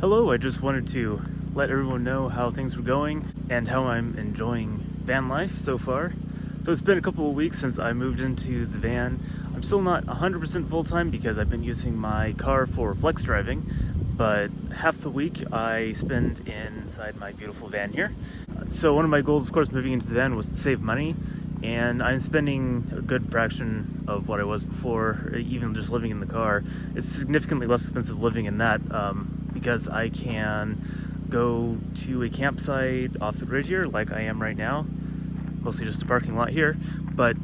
Hello, I just wanted to let everyone know how things were going and how I'm enjoying van life so far. So it's been a couple of weeks since I moved into the van. I'm still not 100% full-time because I've been using my car for flex driving, but half the week I spend inside my beautiful van here. So one of my goals, of course, moving into the van was to save money, and I'm spending a good fraction of what I was before, even just living in the car. It's significantly less expensive living in that because I can go to a campsite off the grid here like I am right now, mostly just a parking lot here, but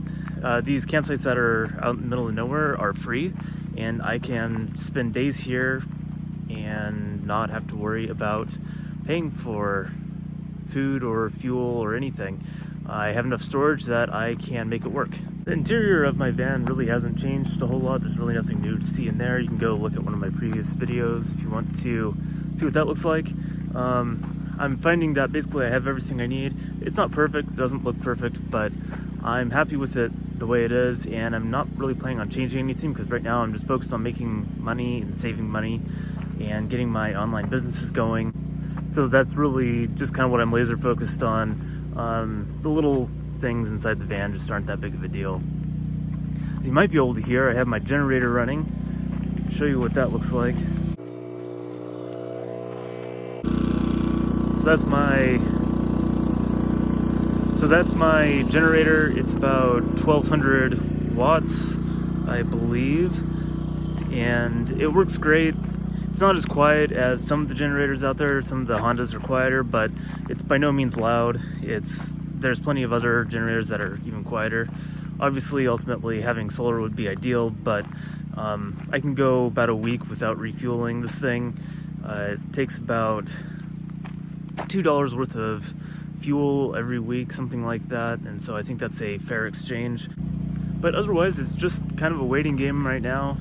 these campsites that are out in the middle of nowhere are free, and I can spend days here and not have to worry about paying for food or fuel or anything. I have enough storage that I can make it work. The interior of my van really hasn't changed a whole lot. There's really nothing new to see in there. You can go look at one of my previous videos if you want to see what that looks like. I'm finding that basically I have everything I need. It's not perfect, it doesn't look perfect, but I'm happy with it the way it is, and I'm not really planning on changing anything because right now I'm just focused on making money and saving money and getting my online businesses going. So that's really just kind of what I'm laser focused on. The little things inside the van just aren't that big of a deal. As you might be able to hear, I have my generator running. I can show you what that looks like. So that's my generator. It's about 1200 watts, I believe, and it works great. It's not as quiet as some of the generators out there. Some of the Hondas are quieter, but it's by no means loud. There's plenty of other generators that are even quieter. Obviously, ultimately, having solar would be ideal, but I can go about a week without refueling this thing. It takes about $2 worth of fuel every week, something like that, and so I think that's a fair exchange. But otherwise, it's just kind of a waiting game right now.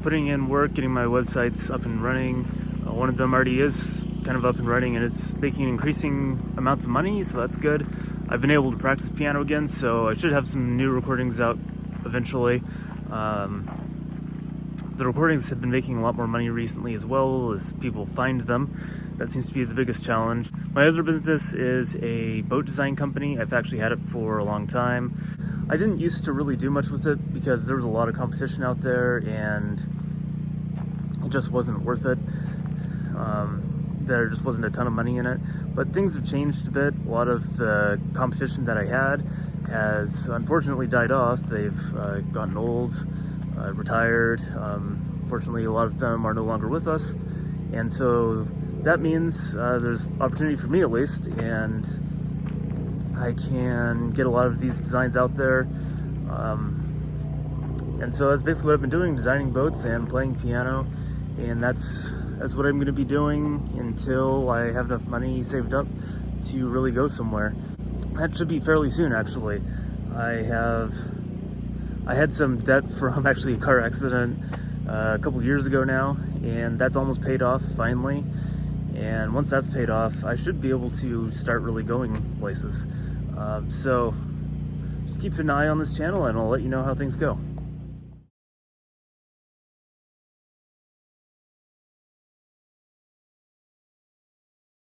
Putting in work, getting my websites up and running. One of them already is kind of up and running, and it's making increasing amounts of money, so that's good. I've been able to practice piano again, so I should have some new recordings out eventually. The recordings have been making a lot more money recently as well as people find them. That seems to be the biggest challenge. My other business is a boat design company. I've actually had it for a long time. I didn't used to really do much with it because there was a lot of competition out there and it just wasn't worth it. There just wasn't a ton of money in it, but things have changed a bit. A lot of the competition that I had has unfortunately died off. They've gotten old, retired. Fortunately, a lot of them are no longer with us, and so that means there's opportunity for me at least, and I can get a lot of these designs out there. And so that's basically what I've been doing, designing boats and playing piano, and that's what I'm going to be doing until I have enough money saved up to really go somewhere. That should be fairly soon, actually. I had some debt from actually a car accident a couple years ago now, and that's almost paid off finally. And once that's paid off, I should be able to start really going places. So just keep an eye on this channel and I'll let you know how things go.